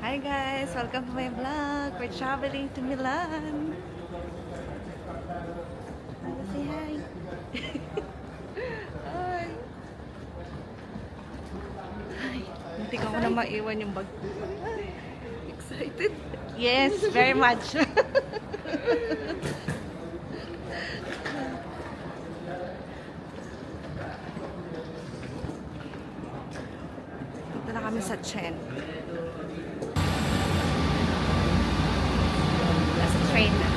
Hi guys! Welcome to my vlog. We're traveling to Milan. Say hi. Hi. Hi. Hindi ko na maiwan yung bag. Excited? Yes, very much. Dito na kami sa Chen. Train na.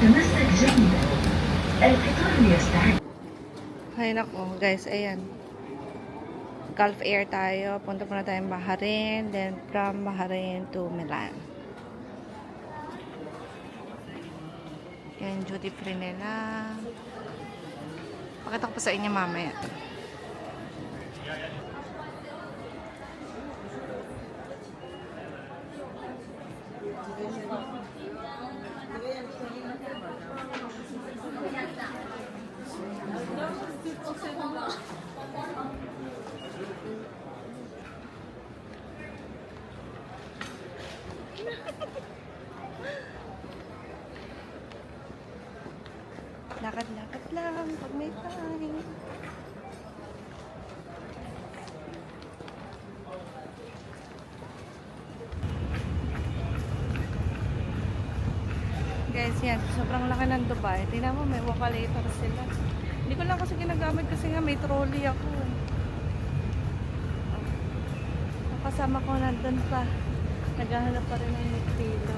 تمسك جيدا القطار يستعد. Ay nako guys, ayan. Gulf Air tayo. Punta muna tayong Bahrain. Then from Bahrain to Milan. Yan, duty free nila. Pakita ko pa sa inyo mamaya. Lakad-lakad lang pag may time. Guys, yan. Sobrang laki ng Dubai. Tingnan mo, may walk-a-later sila. Hindi ko lang kasi ginagamit kasi nga may trolley ako. Kasama ko nandun pa. Naghahanap pa rin ng nagpilo.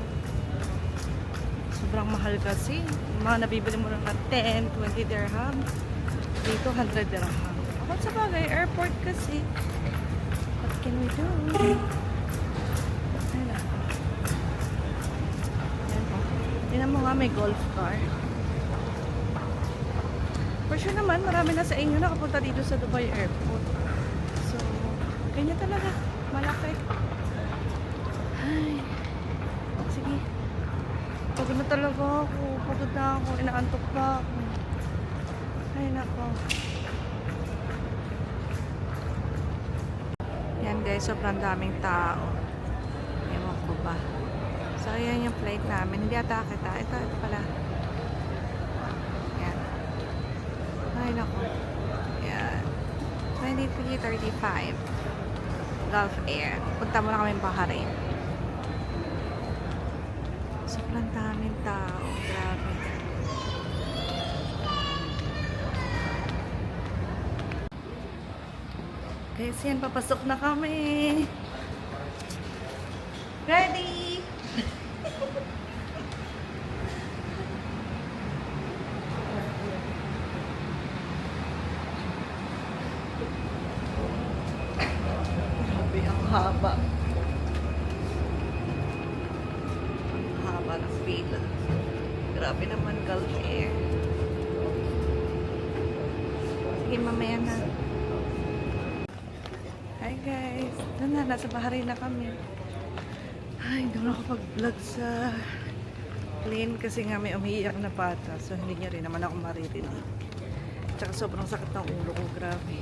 Sobrang mahal kasi. Mga nabibili mo lang ng 10, 20 dirham. Dito, 100 dirham. Ako sa bagay, airport kasi. What can we do? Ayun na. Ayan po. Tingnan mo nga, may golf car. For sure naman, marami na sa inyo nakapunta dito sa Dubai Airport. So, ganyan talaga. Malaki. Ay. Sige. Pagod na talaga ako. Pagod na ako. Inaantok pa ako. Ay, nako. Yan guys, sobrang daming tao. Ewan ko ba. So, ayan yung flight namin. Hindi ata kita. Ito pala. Yan. Ay, nako. Yan. 23:35. Gulf Air. Punta muna kami Bahrain. Sobrang daming tao. Grabe. Guys, yan. Papasok na kami. Ready? Grabe, ang haba. Ng pila. Grabe naman Gulf Air. Sige, mamaya na. Hi guys. Doon na, nasa Bahrain na kami. Ay, hindi na ako pag-vlog sa plane kasi nga may umiiyak na bata. So, hindi niya rin naman ako maririnig. Tsaka sobrang sakit ng ulo ko. Grabe.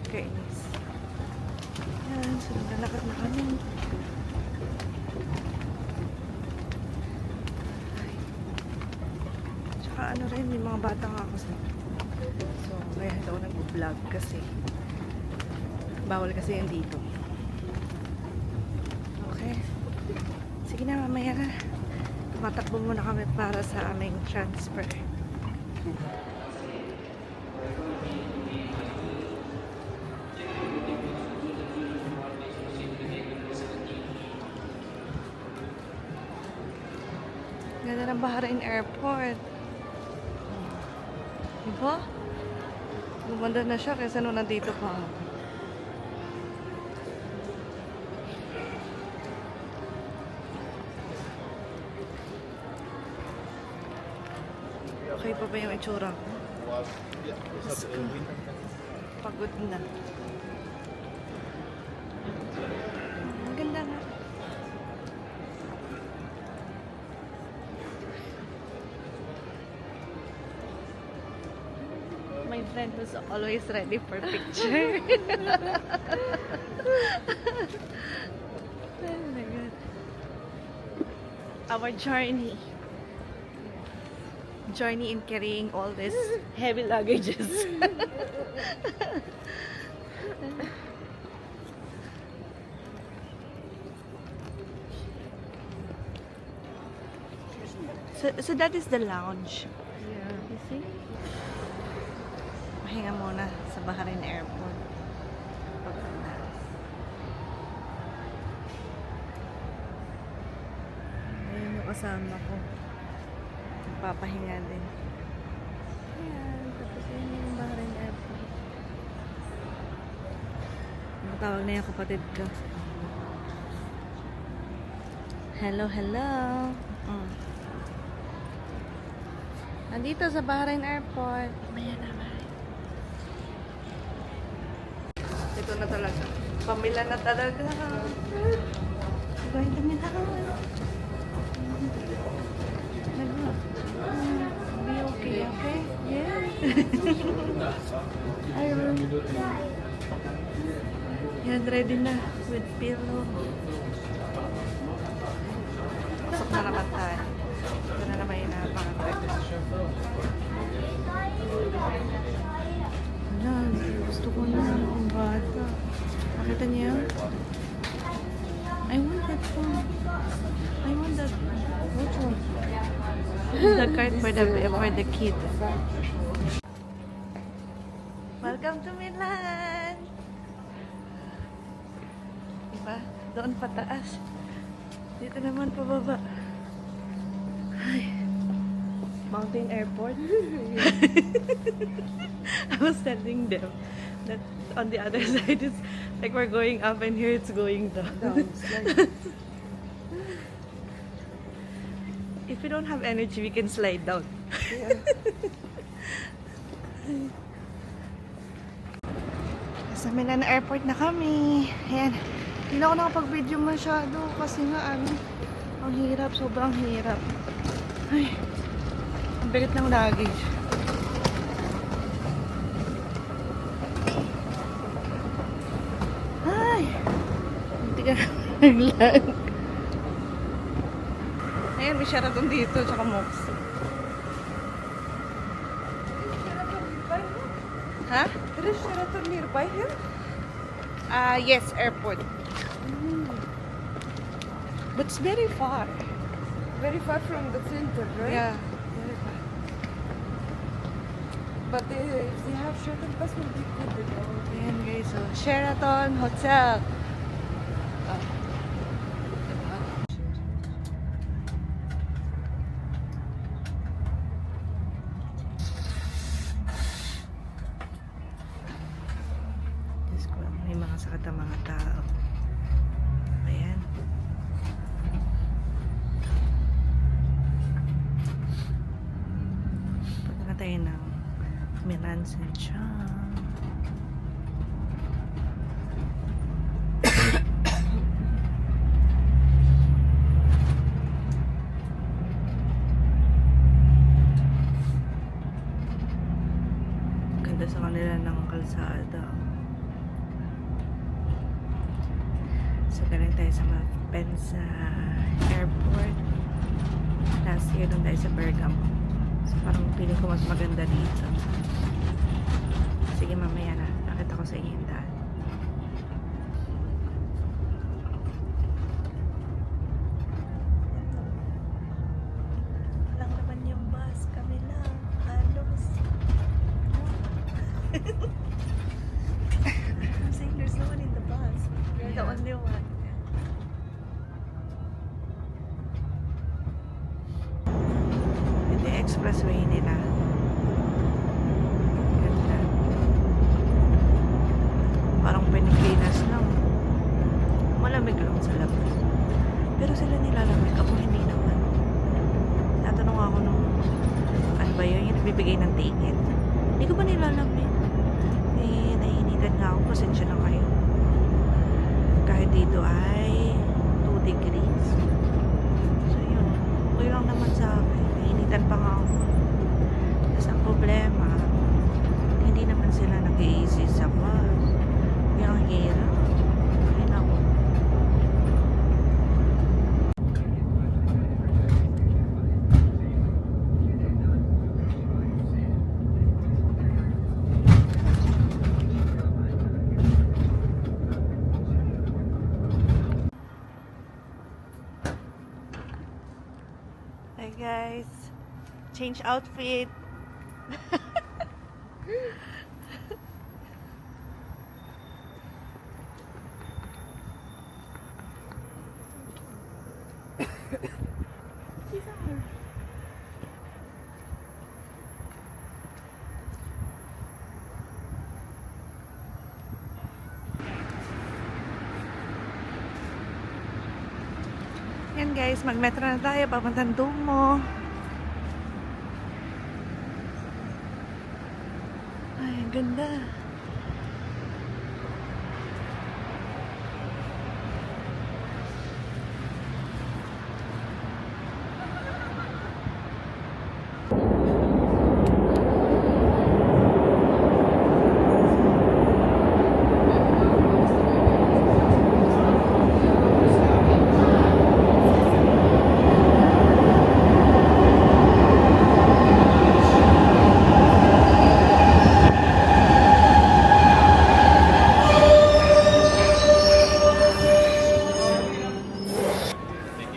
Kainis. Yan, so naglalakad na kami. Ano rin, may mga bata nga ako sa so, kaya hindi ako nag-vlog kasi bawal kasi yan dito. Okay, sige na, mamaya na tumatakbo muna kami para sa aming transfer. Ganda ng Bahrain Airport. Diba? Gumanda na siya kaysa nung nandito pa. Okay pa ba yung itsura ko? Pagod na. Maganda nga. My friend was always ready for picture. our journey. Journey in carrying all these heavy luggages. So that is the lounge. Yeah. You see? Pahinga muna sa Bahrain Airport. Paganda. Ayun yung kasama ko. Papahinga din. Ayan, tapos yun yung Bahrain Airport. Matawag na yung kapatid ko. Hello, hello. Nandito sa Bahrain Airport. Maya naman. Ito na talaga. Pamila na talaga. Gawin kami na. Be okay, okay? Yeah. I will. Yan, ready na. With pillow. Pasok na naman tayo. Ito na naman yung napangatay. Wala, gusto ko na ang bata. Nakita niyo? I want that one. I want that one. Which one? The card for the kid. Welcome to Milan! Diba? Doon pataas. Dito naman pababa. Ay. Mountain Airport. I was telling them that on the other side it's like we're going up and here it's going down. If we don't have energy, we can slide down. Yeah. Sa Milan Airport na kami. Ayan. Hindi na ako nakapag-video masyado kasi nga ang hirap, sobrang hirap. Ay, ang bigat ng luggage. Ay, hindi ka naglag. Ayan, may Sheraton dito, tsaka Mox. Ha? There is Sheraton nearby here? Yes, airport. But it's very far. Very far from the center, right? Yeah, very far. But if they have shuttle bus, will be good. You know? Ayan guys, so Sheraton Hotel. Diyos ko, may mga sakit ang mga tao. Ayan. Punta na tayo ng Milan Central. Ganda sa kanila ng kalsada. So, galing tayo sa Malpensa Airport. Last year, doon tayo sa Bergamo. So, parang feeling ko mas maganda dito. Sige, mamaya na. Nakita ko sa inyo yung daan. Walang naman yung bus. Kami lang. Halos. I'm saying there's no one in the bus. You're the only one. Ito yung expressway nila. Ganda. Parang Pilipinas lang. Malamig lang sa labas. Pero sila nilalamig. Ako hindi naman. Tatanong ako nung ano ba yun? Yung nagbibigay ng ticket. Hindi ko ba nilalamig? Eh, nahihinitan nga ako. Pasensya na kayo. Kahit dito ay 2 degrees. So yun. Okay lang naman sa akin. Nahihinitan pa nga ako. Tapos ang problema, hindi naman sila nag-i-easy sa bus. Kaya ang hirap. Ay nako. Hi guys. Change outfit. Yan guys, mag-metro na tayo, papuntang Dumo. Ay, ang ganda.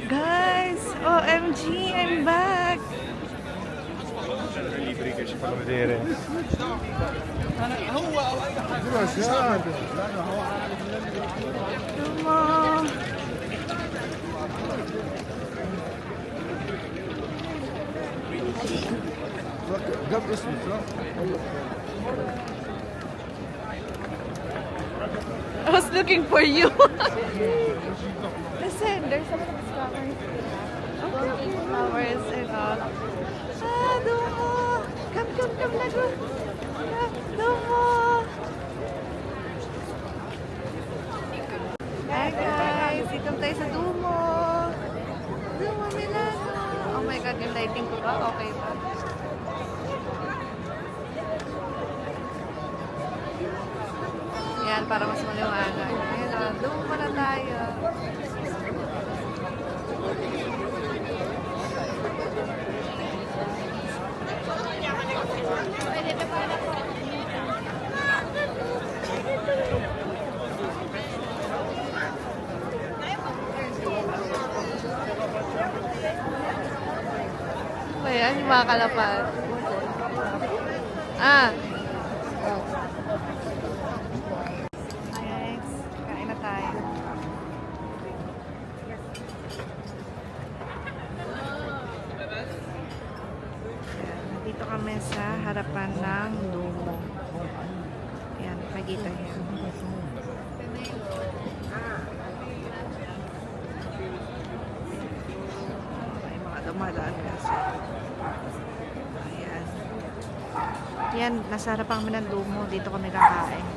Guys, OMG, I'm back. Libri che ci fanno vedere. Dumo. I was looking for you. Listen, there's a lot of flowers. Okay, flowers and all. Ah, Dumo. Come, let's go. Dumo. Hi guys, dito tayo sa Dumo. Dumo, Milano. Oh my God, yung lighting ko ba? Okay ba? Yan, para mas maliwanag. Ayan o, Dumo na tayo. Ayan, yung mga kalapad. Ah. Guys, kain na tayo. Ayan, nandito kami sa harapan ng Dumo. Ayan, makikita niyo. May mga dumadaan kasi. Ayan. Yan, nasa harapan kami ng Dumo. Dito kami kakain.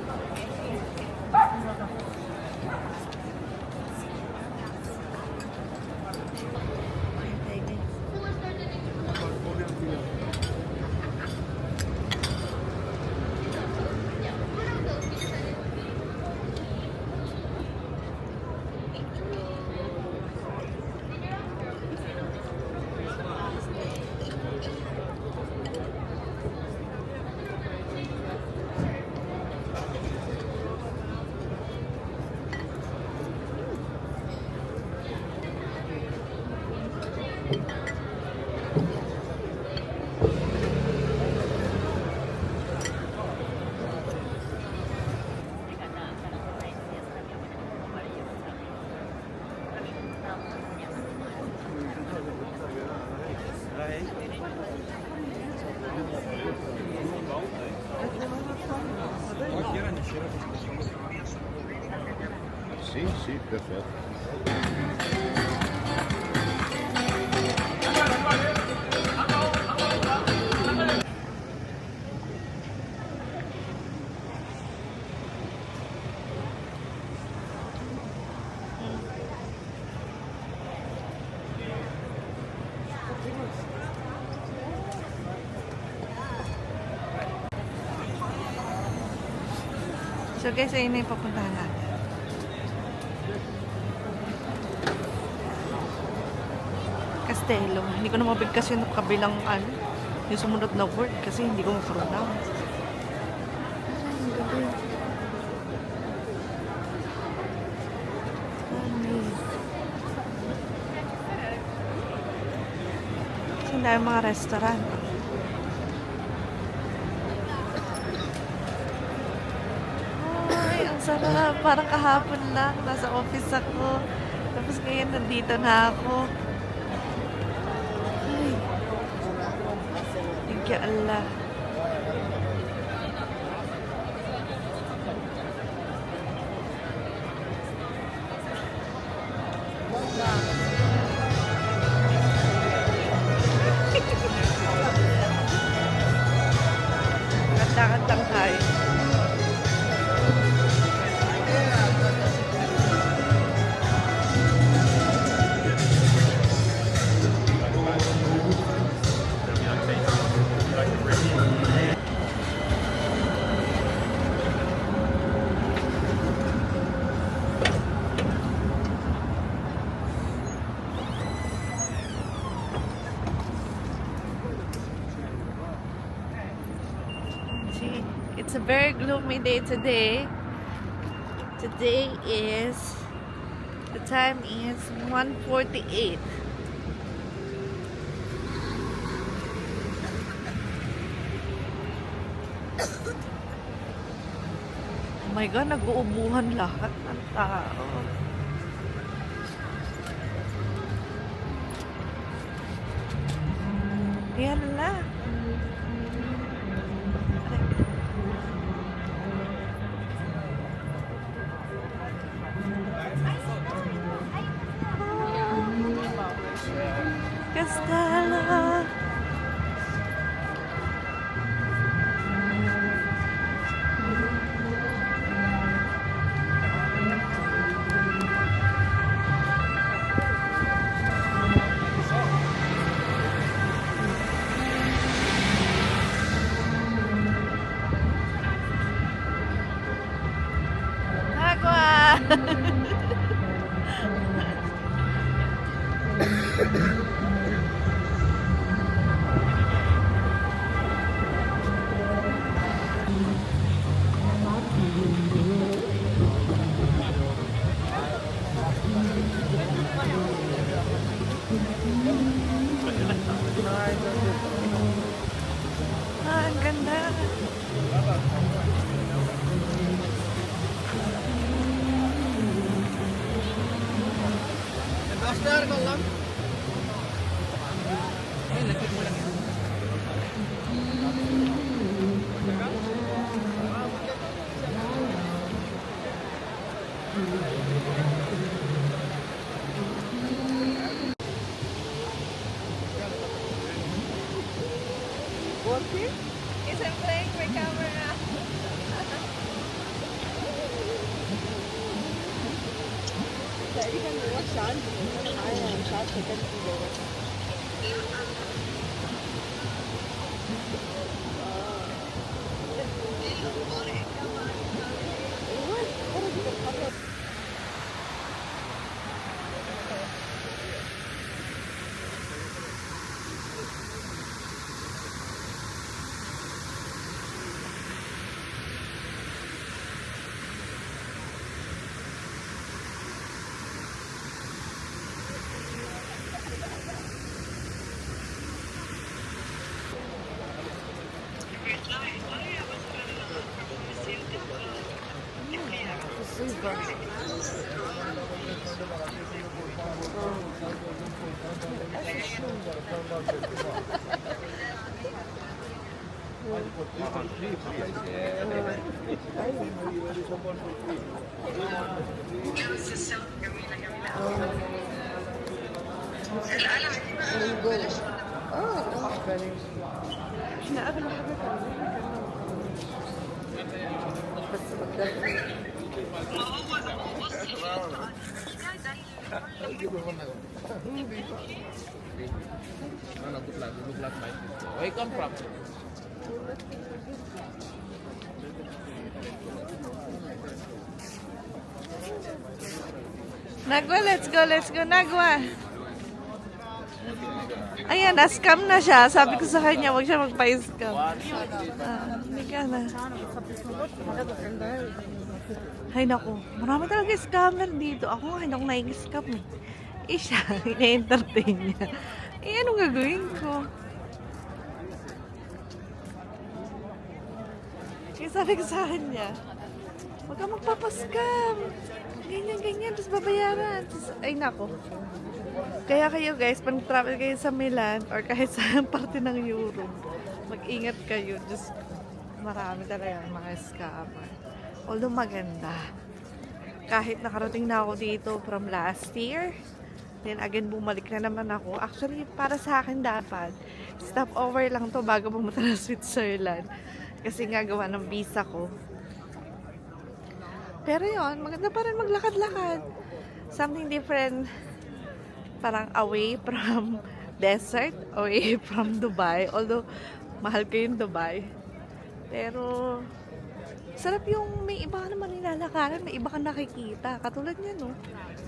Sì, perfetto. So guys, ayun na yung papuntahan natin. Castello. Hindi ko na mabigkas yung kabilang yung sumunod na word kasi hindi ko ma-pronounce. Ang dami mga restaurant. Ay, ang sarap. Parang kahapon lang. Nasa office ako. Tapos ngayon nandito na ako. Ay. Thank you, Allah. Kanta-kantang tayo. See, it's a very gloomy day today. Today is, the time is 1:48. Oh my God, nag-uubuhan lahat ng tao. Yan lang. Castella. Agua. Ah, ang ganda. Walking? Yes, I'm playing my camera. Where you come from? Nagwa, let's go, Nagwa. Ayan, na-scam na siya. Sabi ko sa kanya, huwag siya magpa-scam. Hindi ka na. Ay, naku. Marami talaga scammer dito. Ako nga, hindi ako nai-scam eh. Siya, ina-entertain niya. Eh, anong gagawin ko? Kaya sabi ko sa kanya, huwag ka magpapaskam. Ganyan, tapos babayaran. Tapos, ay nako. Kaya kayo guys, pag travel kayo sa Milan or kahit sa parte ng Europe, mag-ingat kayo. Just marami talaga mga scammer. Although maganda. Kahit nakarating na ako dito from last year, then again bumalik na naman ako. Actually, para sa akin dapat, stop over lang to bago pumunta na Switzerland. Kasi nga gawa ng visa ko. Pero yon, maganda pa rin maglakad-lakad. Something different. Parang away from desert, away from Dubai. Although, mahal ko yung Dubai. Pero, sarap yung may iba ka naman nilalakaran, may iba ka nakikita. Katulad niya, no?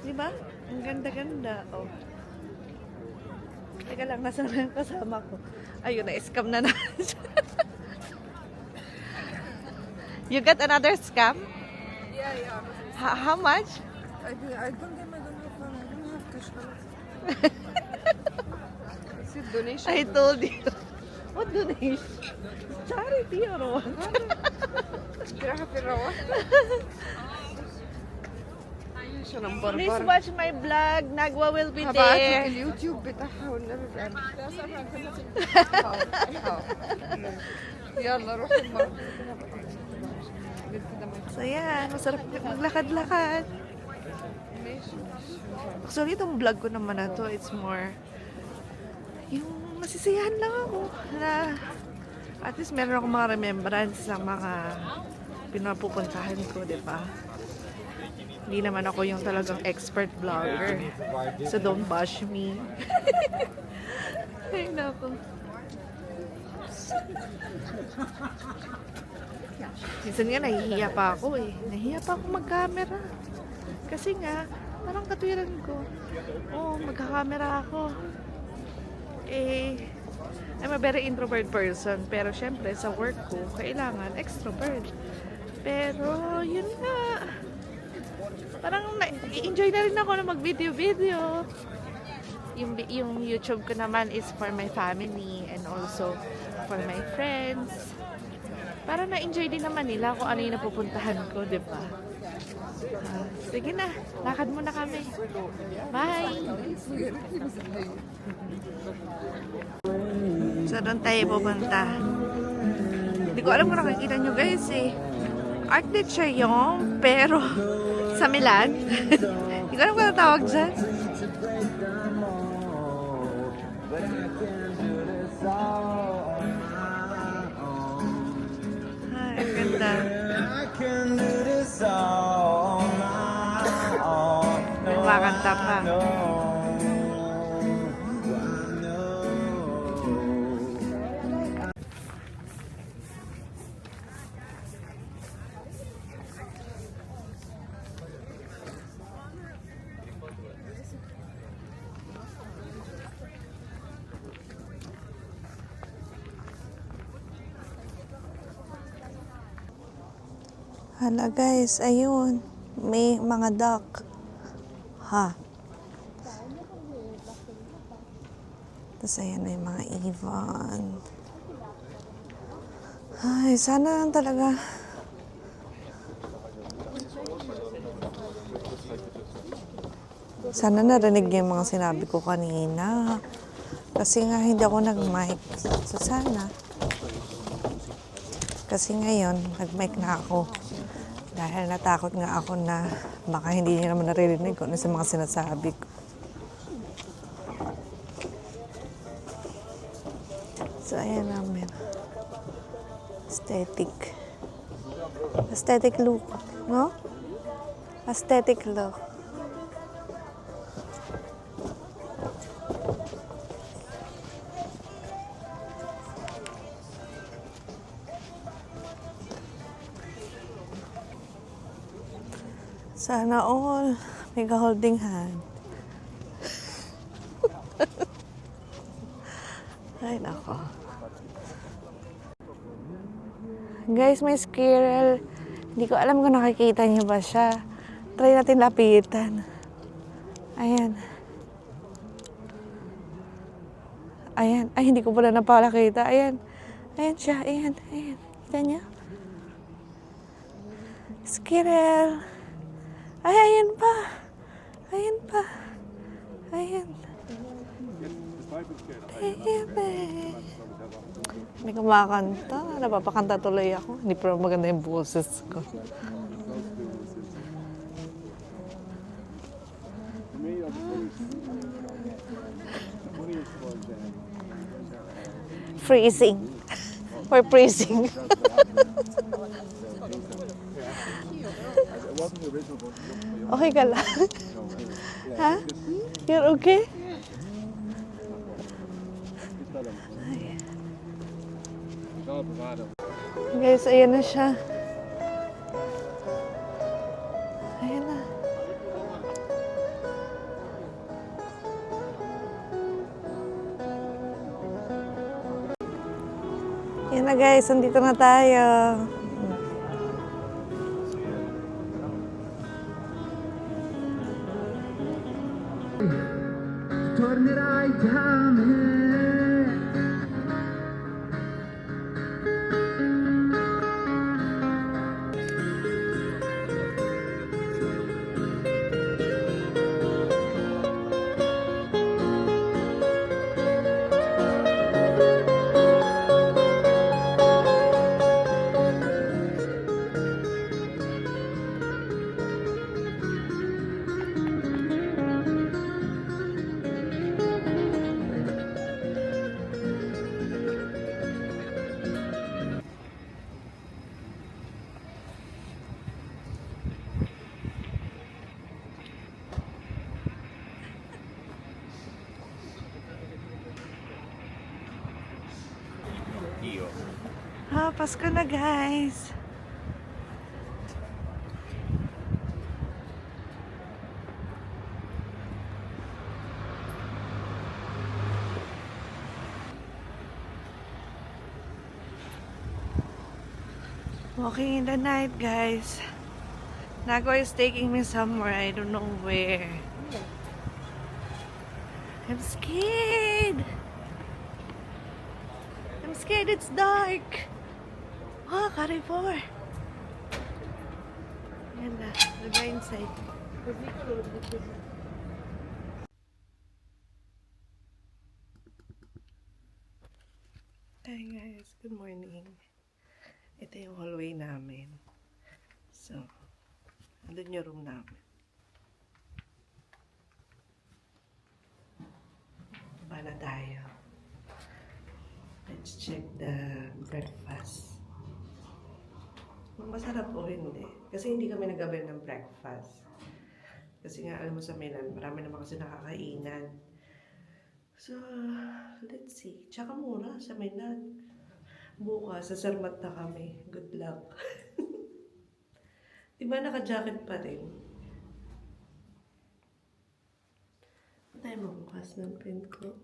Di ba? Ang ganda-ganda. Oh. Teka lang, nasa na yung kasama ko. Ayun, na-scam na naman siya. You got another scam? Yeah. How much? I don't have cash. Is it donation? I told you. What donation? Charity or what? Kaya pirawa. Siya ng Please barbar. watch my vlog. Nagwa will be هبعتلك there. اليوتيوب بتاعها والنبي بقى. يلا روح المرة. So yan, masarap maglakad-lakad. Actually, itong vlog ko naman na to, it's more yung masisiyahan lang ako na at least meron akong mga remembrance sa mga pinapupuntahan ko, di ba? Hindi naman ako yung talagang expert vlogger. So don't bash me. Ay, nako. Minsan nga nahihiya pa ako eh. Nahihiya pa ako mag-camera. Kasi nga, parang katwiran ko. Oo, magka-camera ako. Eh, I'm a very introvert person. Pero syempre, sa work ko, kailangan extrovert. Pero, yun nga. Parang enjoy na rin ako na mag-video-video. Yung YouTube ko naman is for my family and also for my friends. Para na-enjoy din naman nila kung ano yung napupuntahan ko, di ba? Sige na, lakad muna kami. Bye! So, doon tayo pupunta. Hindi ko alam kung nakikita nyo guys eh. Arc de Triomphe, pero sa Milan. Hindi ko alam kung natawag dyan. Ay, ang ganda. May kumakanta pa. Hala guys, ayun. May mga duck. Ha? Tapos ayan na yung mga ibon. Ay, sana lang talaga. Sana narinig niyo yung mga sinabi ko kanina. Kasi nga hindi ako nag-mic. So sana. Kasi ngayon, nag-mic na ako. Dahil natakot nga ako na baka hindi niya naman naririnig ko ano sa mga sinasabi ko. So, ayan namin. Aesthetic. Aesthetic look. No? Aesthetic look. Sana all. May ka-holding hand. Ay, nako. Guys, may squirrel. Hindi ko alam kung nakikita niyo ba siya. Try natin lapitan. Ayan. Ayan. Ay, hindi ko pala napalakita. Ayan. Ayan siya. Ayan. Ayan. Kita niya? Squirrel. Ay, ayan pa. Ayan pa. Ayan. Ayan pa. May kumakanta. Napapakanta tuloy ako. Hindi pa maganda yung boses ko. Freezing. Or freezing. Okay ka lang? Ha? You're okay? Guys, ayan na siya. Ayan na. Ayan na guys, andito na tayo. Tornerai da me. Pasko na guys. Walking in the night guys. Nago is taking me somewhere. I don't know where. I'm scared. I'm scared it's dark. Oh, Carrefour. Yan na. We'll go inside. Hi guys. Good morning. Ito yung hallway namin. So, andun yung room namin. Baba na tayo. Let's check the breakfast. Masarap o hindi. Kasi hindi kami nag-avail ng breakfast. Kasi nga, alam mo sa Milan, marami naman kasi nakakainan. So, let's see. Tsaka mura sa Milan. Bukas, sa Sarmat na kami. Good luck. Diba naka-jacket pa rin? Tayo mabukas ng pen ko.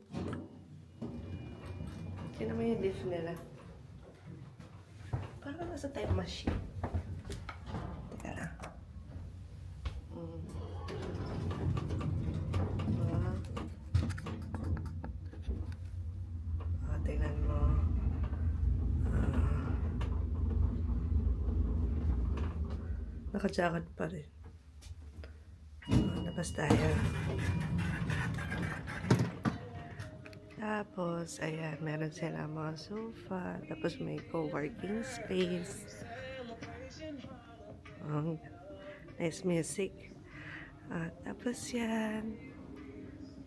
Tignan mo yung dish nila. Parang nasa time machine. Teka lang. Tingnan mo. Naka-jacket pa rin. Labas tayo. Tapos, ayan, meron sila mga sofa. Tapos may co-working space. Nice music. Tapos yan.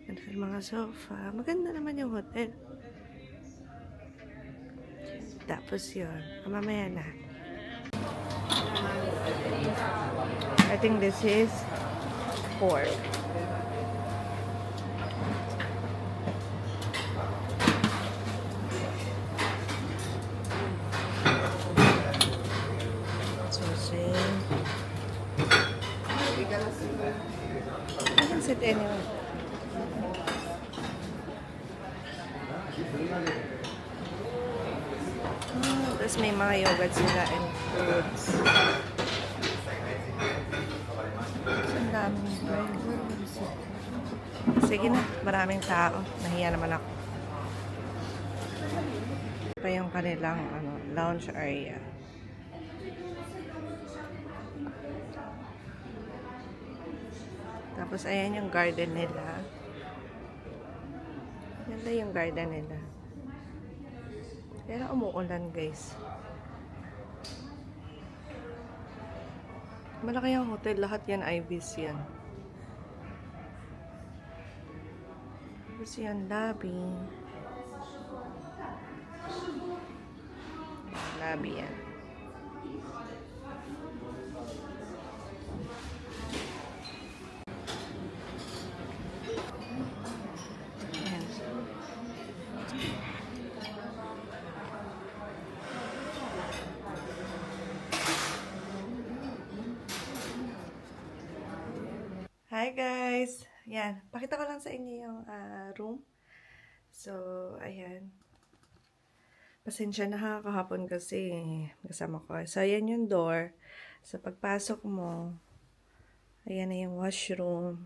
Meron mga sofa. Maganda naman yung hotel. Tapos yun. Mamaya na. I think this is 4. I can sit anywhere. Tapos may mga yogurt sila and fruits. Ang daming burgers. Sige na, maraming tao. Nahiya naman ako. Pa yung kanilang lounge area. Tapos ayan yung garden nila. Ganda yung garden nila. Pero umuulan, guys. Malaki yung hotel. Lahat yan, Ibis yan. Tapos yan, lobby. Lobby yan. Ayan. Hi guys! Yan, pakita ko lang sa inyo yung room. So, ayan. Pasensya na ha, kahapon kasi kasama ko. So, ayan yung door. Sa pagpasok mo, ayan na yung washroom.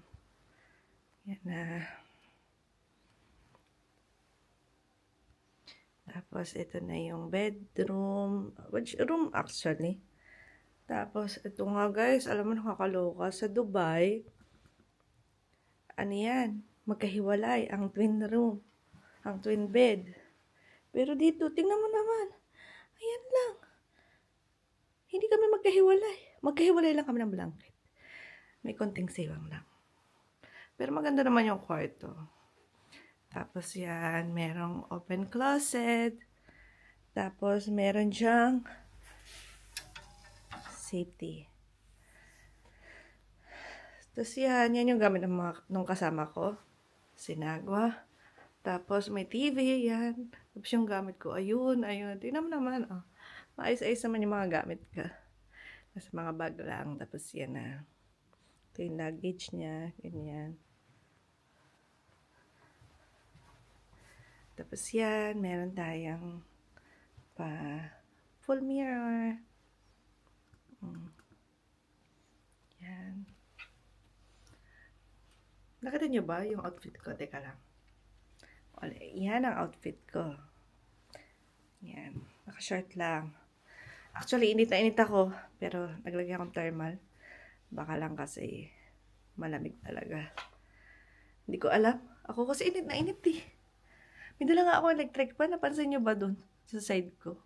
Yan na. Tapos, ito na yung bedroom. Which room actually? Tapos, ito nga guys, alam mo nakakaloka. Sa Dubai, ano yan? Magkahiwalay ang twin room. Ang twin bed. Pero dito, tingnan mo naman. Ayan lang. Hindi kami magkahiwalay. Magkahiwalay lang kami ng blanket. May konting siwang lang. Pero maganda naman yung kwarto. Tapos yan, merong open closet. Tapos meron dyang safety. Tapos yan yung gamit ng kasama ko. Sinagwa. Tapos may TV, yan. Tapos yung gamit ko, ayun. Tingnan mo naman, oh. Maayos-ayos naman yung mga gamit ka. Nasa mga bag lang. Tapos yan na. Ito yung luggage niya. Ganyan. Tapos yan, meron tayong full mirror. Yan. Nakita niyo ba yung outfit ko? Teka lang. Yan ang outfit ko. Yan. Naka-short lang. Actually, init na init ako. Pero, naglagyan akong thermal. Baka lang kasi malamig talaga. Hindi ko alam. Ako kasi init na init eh. May dala nga ako electric pa. Napansin nyo ba dun? Sa side ko.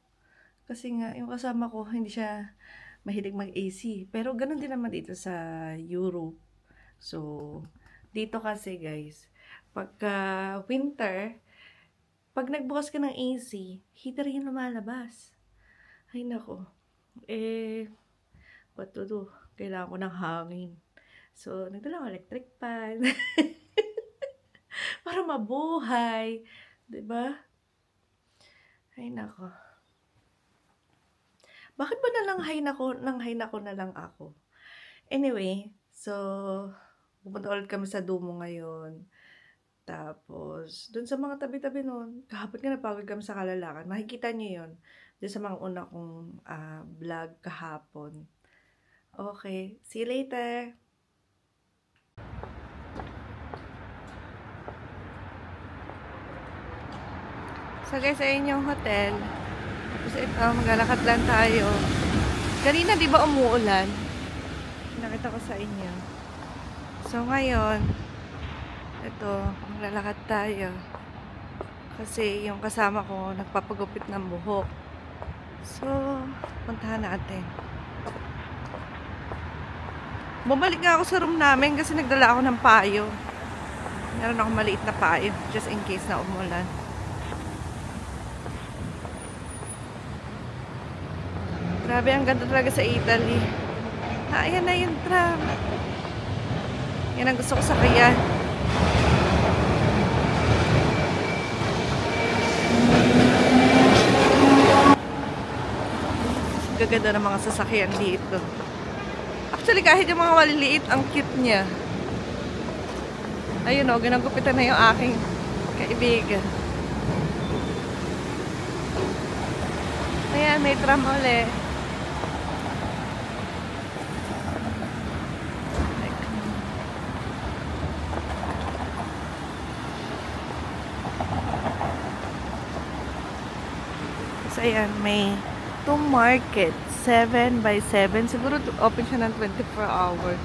Kasi nga, yung kasama ko, hindi siya mahilig mag-AC. Pero, ganun din naman dito sa Europe. So, dito kasi guys, pagka winter, pag nagbukas ka ng AC, heater yung lumalabas. Ay nako. What to do? Kailangan ko ng hangin. So, nagdala ako electric fan. Para mabuhay. Diba? Ay nako. Bakit ba nalang hay nako na lang ako? Anyway, so, pupunta ulit kami sa Dumo ngayon. Tapos, dun sa mga tabi-tabi nun, kahapon nga napagod kami sa Kalalakan. Makikita nyo yun. Dun sa mga una kong vlog kahapon. Okay, see you later! So guys, ayun yung hotel. Tapos ito, maglalakad lang tayo. Kanina di ba umuulan? Nakita ko sa inyo. So ngayon, ito, maglalakad tayo. Kasi yung kasama ko, nagpapagupit ng buhok. So, puntahan natin. Bumalik nga ako sa room namin kasi nagdala ako ng payo. Meron ako maliit na payo, just in case na umulan. Grabe, ang ganda talaga sa Italy. Ayan na yung tram. Yan ang gusto ko sakayan. Gaganda ng mga sasakyan dito. Actually, kahit yung mga maliliit, ang cute niya. Ayun o, ginagupitan na yung aking kaibigan. Ayan, may tram ulit. ayan, may 2 market, 7 by 7. Siguro open siya ng 24 hours.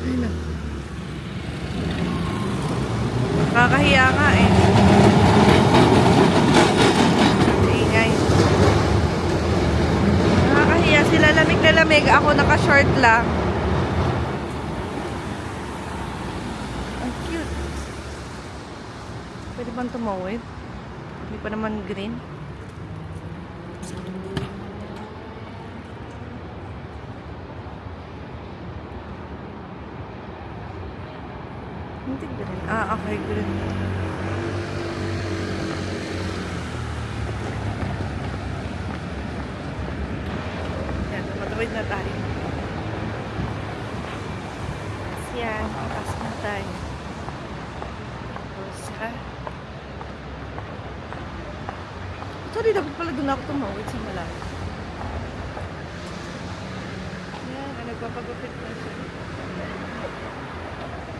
Ayun. Nakakahiya nga eh. Ang ingay. Nakakahiya. Sila lamig na lamig. Ako naka-short lang. Ang cute. Pwede bang tumawid? Hindi pa naman green. Hindi green. Ah, okay, green. Yan, matawid na tayo. Yan, pasok na tayo. Tapos, ha? Sorry, dapat pala doon ako tumawid sa malayo. Yan, nagpapagupit na siya.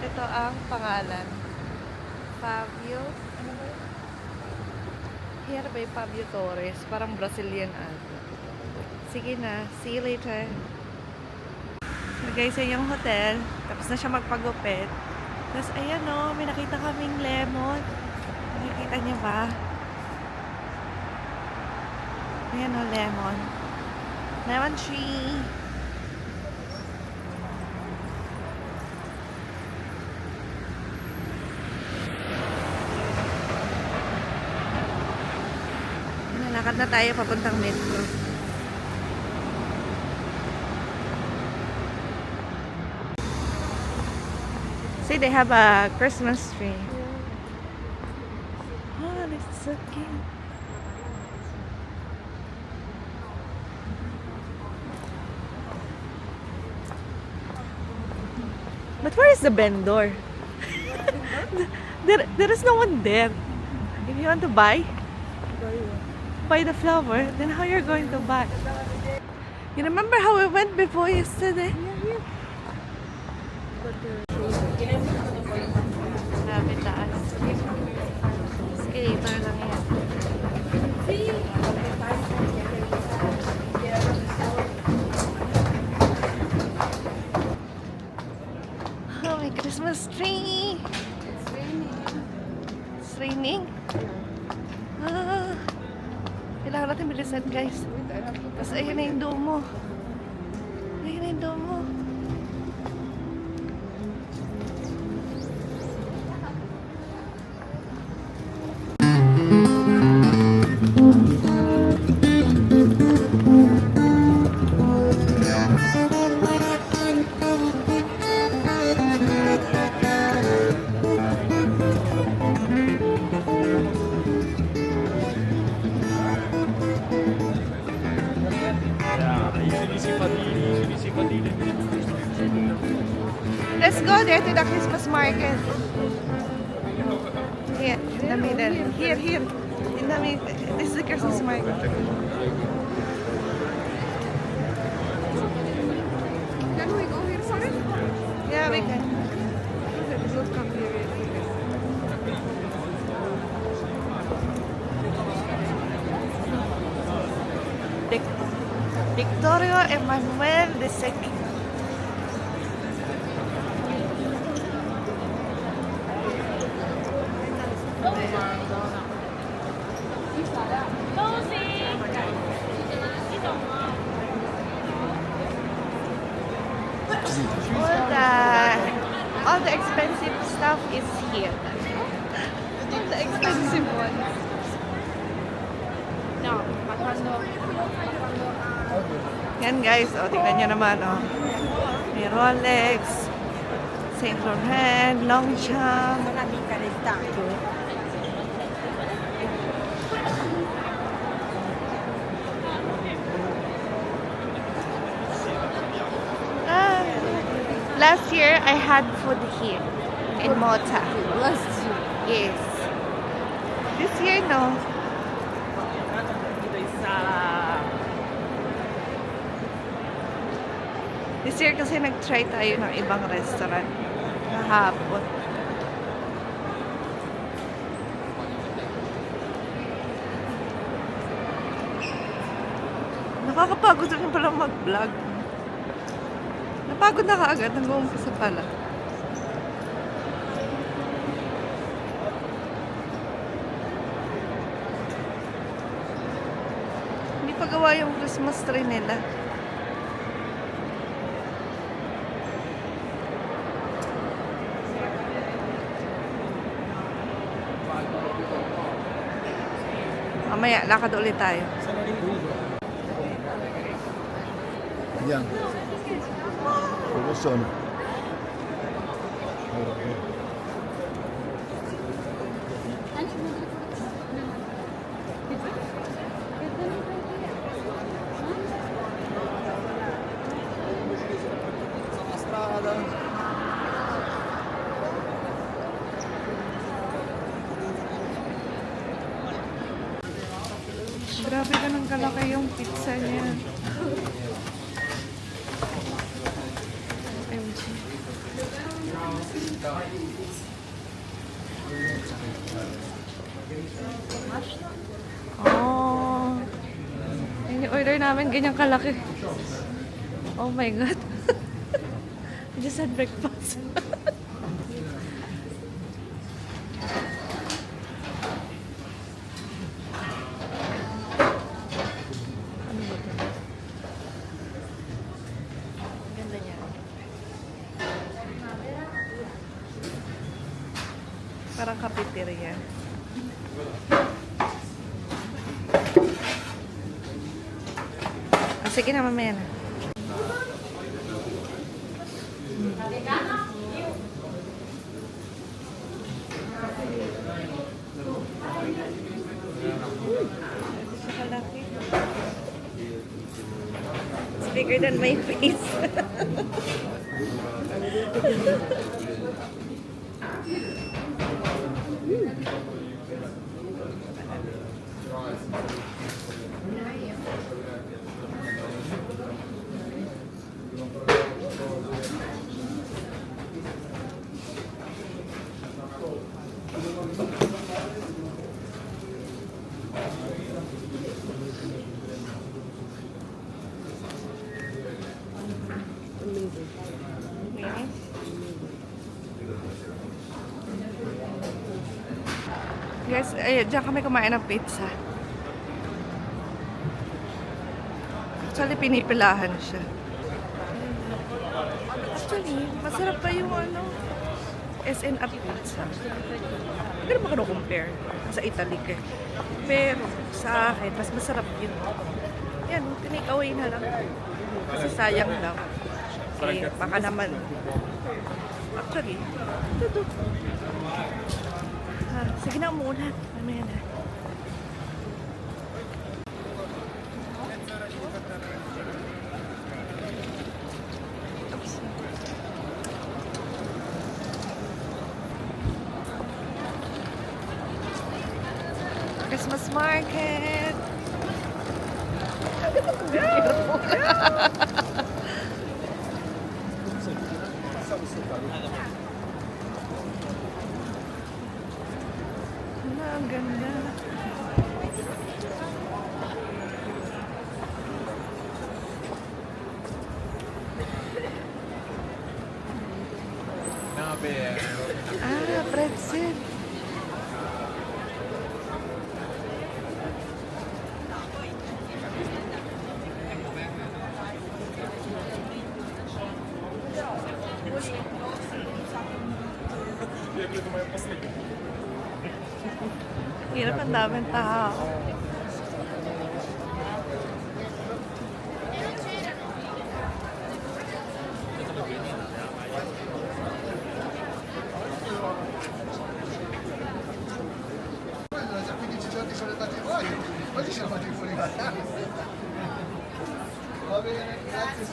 Ito ang pangalan. Fabio. Ano ba yun? Here by Fabio Torres. Parang Brazilian ata. Sige na. See you later. So guys, yan yung hotel. Tapos na siya magpagupit. Tapos ayan o, may nakita kaming lemon. Nakikita niyo ba? Ayan o, lemon. Lemon tree. Lakad na tayo papuntang metro. See, they have a Christmas tree. Oh, this is so cute. But where is the vendor? There is no one there. If you want to buy the flower, then how you're going to buy? You remember how we went before yesterday? Grabe taas. Skater lang yan. Oh, my Christmas tree! It's raining. Ah. Kailangan natin bilisan, guys. Tapos ayun na yung domo. Ayun na yung domo. Let's go there to the Christmas market. Here, in the middle. Here. In the middle. This is the Christmas market. Can we go here, sorry? Yeah, we can. Don't come here. Victorio Emmanuel II. All the expensive stuff is here. All the expensive ones. Yan guys, o tingnan nyo naman o. May Rolex, Saint Laurent, Longchamp. Last year, I had food here. in Malta. Bless you. Yes. This year, no. This year kasi nag-try tayo ng ibang restaurant kahapon. Nakakapagod rin pala mag-vlog. Napagod na kaagad, nag-uumpisa pala. Hindi pa gawa yung Christmas tree nila. Mamaya, lakad ulit tayo. Yan. Uruson. Grabe ka ng kalaki yung pizza niya. MG. Oh. Yung order namin, ganyan kalaki. Oh my God. I just had breakfast. Ano ba ito? Ganda niya. Parang cafeteria. Ah, sige na, mamaya na. It's bigger than my face. Yes. Guys, diyan kami kumain ng pizza. Actually, pinipilahan siya. Actually, masarap pa yung SNR pizza. Hindi naman ko compare sa Italy eh. Pero sa akin, mas masarap yun. Yan, tinake away na lang. Kasi sayang lang. Eh, baka naman. Actually, ito. Sige na muna. Mamaya na. Oops. Christmas market. Ang ganda. Ah, pretzel. Hirap, ang daming tao.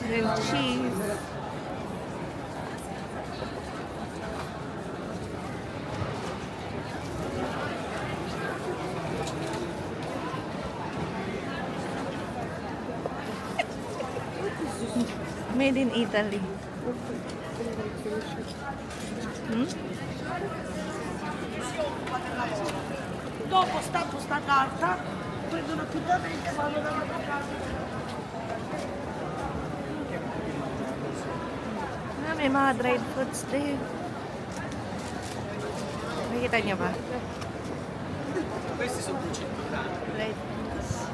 Grilled cheese. Made in Italy. Hmm? Dopo sta carta, prendono tutta mente e vanno dalla casa. Ah, may mga dried fruits din. Nakikita niyo ba? Questi sono 200 grammi. Dried fruits.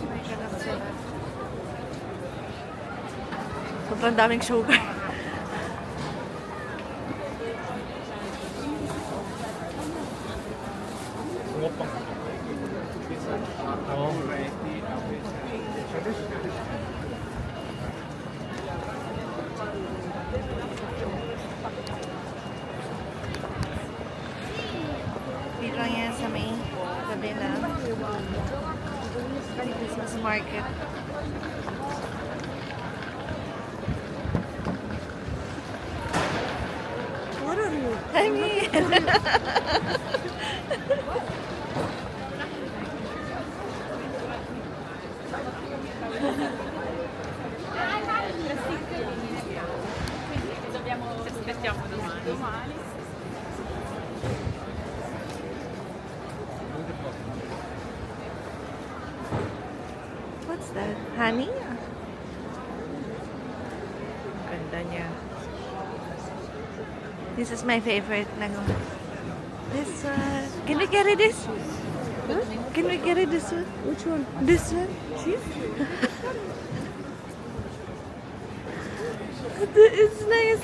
May ganap sila. Sobrang daming sugar. Dito lang yan sa may gabi na Christmas market. What are you? I mean, what's that? Honey? Ganda niya. This is my favorite. This one. Can we carry this? Huh? Can we carry this one? Which one? This one? It's nice.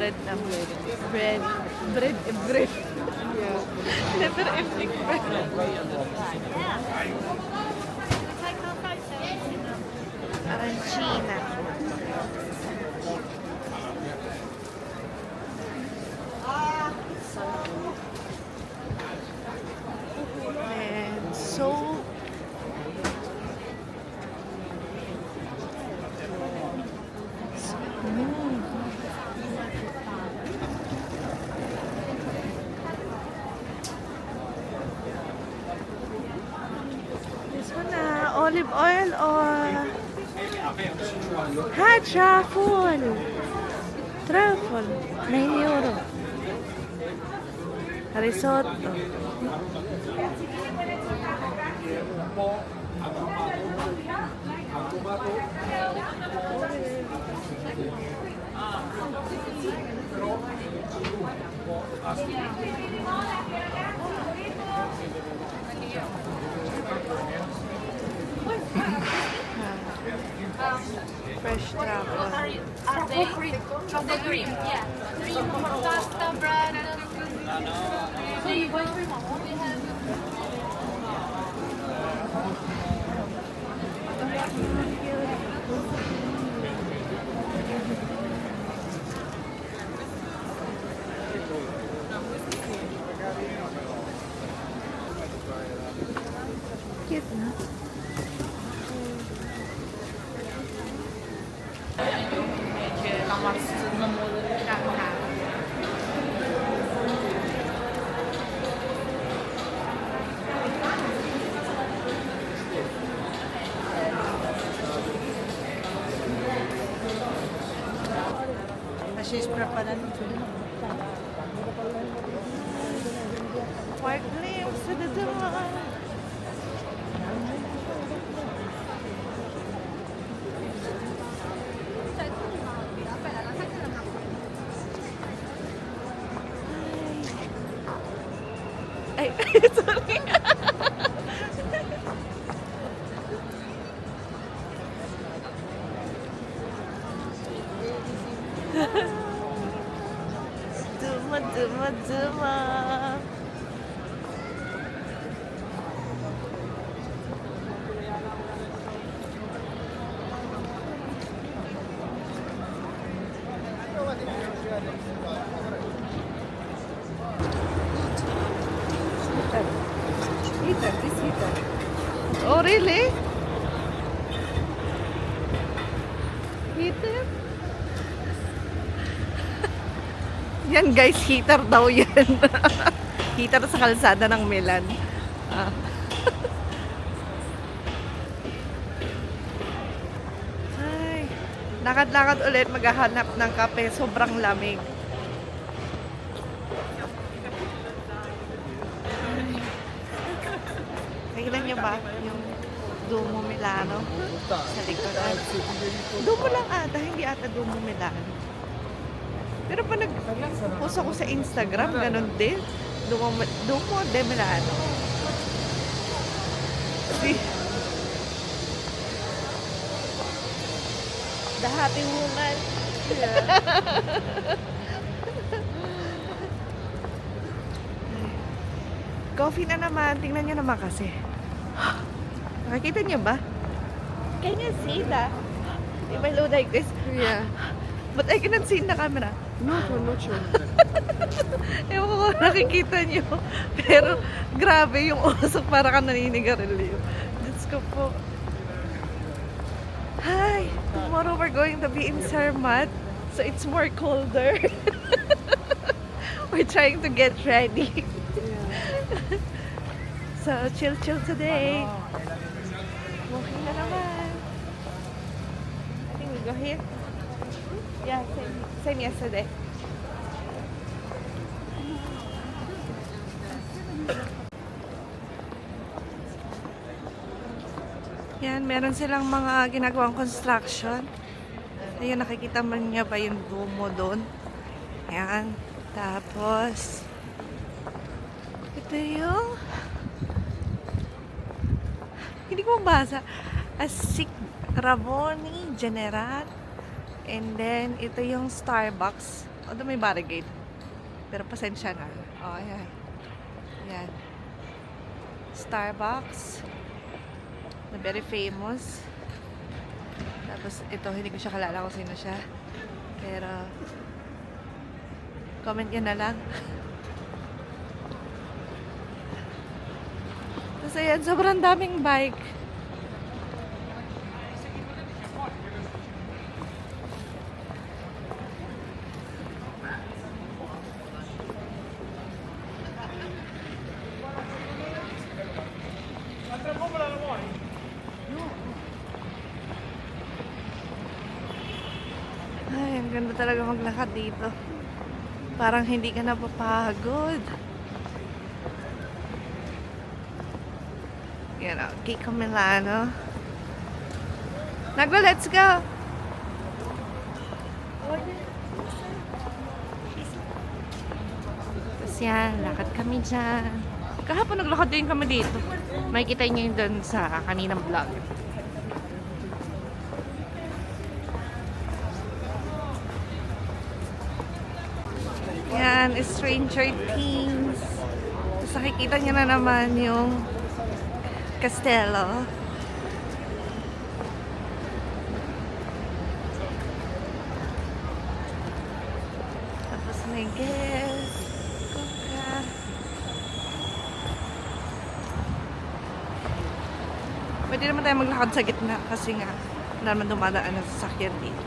Bread na bread. Bread. Yeah. Never ending bread. Arancina. And so this one olive oil or truffle 9 euro risotto. Fresh truffle. Chocolate cream, yeah. Cream, pasta, bread. So you going for mom? We have Cute na. She's prepared. White glimpse to the dawn. Ay, sorry. Duma. Oh, really? Heater? Yan guys, heater daw yan. Heater sa kalsada ng Milan. Ah. Ay, lakad-lakad ulit, maghahanap ng kape. Sobrang lamig. Nakikita niyo ba yung Duomo Milano sa likodan? Duomo lang ata, hindi ata Duomo Milano. Pero pa nag-post ako sa Instagram, ganun din. Duomo de Milano. See? The happy woman. Coffee na naman. Tingnan nyo naman kasi. Nakikita niyo ba? Can you see that? If I look like this? Yeah. But I cannot see in the camera. Not sure. Ewan ko kung nakikita niyo. Pero grabe yung usok para ka naninigarilyo. Diyos ko po. Hi! Tomorrow we're going to be in Zermatt. So it's more colder. We're trying to get ready. So chill today. Walking na naman. I think we go here. Yeah, same yesterday. Yan, meron silang mga ginagawang construction. Ayun, nakikita man niya ba yung Duomo doon? Ayan. Tapos, ito yung, hindi ko mabasa. Asik Ravoni General. And then, ito yung Starbucks. Although may barricade. Pero pasensya na. Oh, ayan. Ayan. Starbucks. Na very famous. Tapos, ito, hindi ko siya kalala kung sino siya. Pero, comment nyo na lang. Tapos, ayan, sobrang daming bike. Ay, ang ganda talaga maglakad dito. Parang hindi ka napapagod. Yan o, Kiko Milano. Nagla, let's go! Tapos yan, lakad kami dyan. Kahapon naglakad din kami dito. Makikita niyo yun doon sa kaninang vlog. Yan, Stranger Things. Tapos nakikita niyo na naman yung Castello. Tapos may guest. Kuka. Pwede naman tayo maglakad sa gitna kasi nga wala naman dumadaan ng sasakyan dito.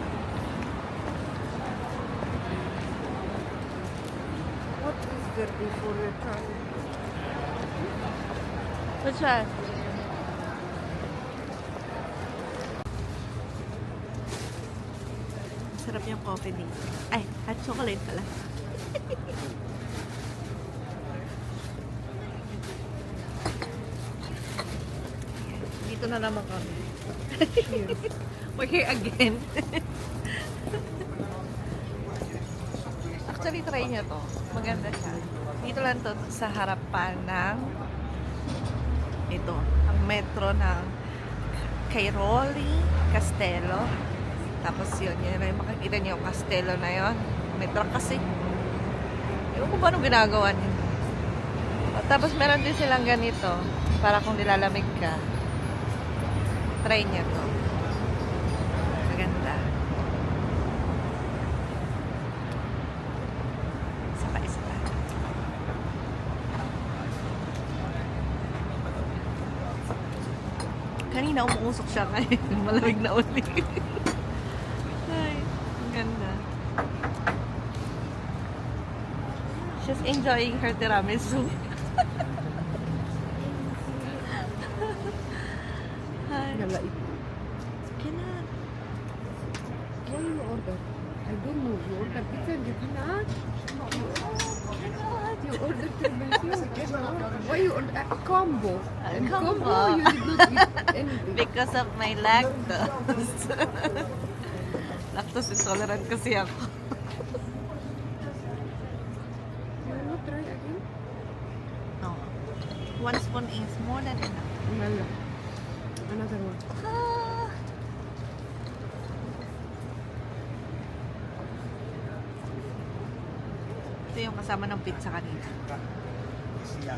What is there before the time? Which one? Sarap yung coffee dito. Ay, hot chocolate pala. Dito na naman kami. We're here again. Actually, try nyo to. Maganda siya. Dito lang to sa harapan ng ito, ang metro ng Cairoli, Castello. Tapos yun na yung makikita niyo yung Castello na yun. Metro kasi. Ewan ko ba anong ginagawa niyo. Tapos meron din silang ganito para kung nilalamig ka. Try niya to. Maganda. Saka isa. Kanina umuusok siya ngayon. Malamig na uli. Ay, ang ganda. She's enjoying her tiramisu. Hi. Cannot. Why you order? I don't know. You order pizza and you cannot? You order tiramisu. Why you order a combo? And combo. you did not eat anything. Because of my lactose. Lactose intolerant kasi ako. You will not try again? No. 1 spoon is more than enough. Wala. Another one. Ah. Ito yung kasama ng pizza kanina. sia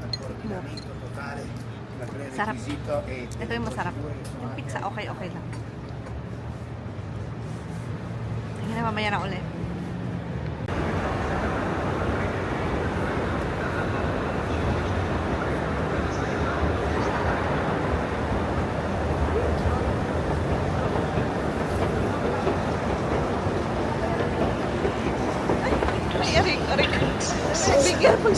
al coordinamento totale, il Sarap. prerequisito e Ito yung masarap. Yung pizza, okay lang. Tingnan na mamaya na ulit. Ay, arik. Bigyan mo.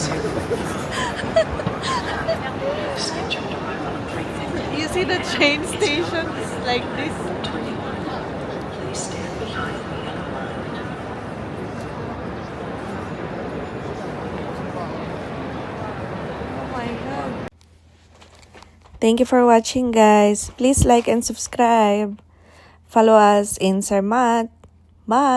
You see the train stations like this? Oh my God. Thank you for watching, guys. Please like and subscribe. Follow us in Sarmat. Bye.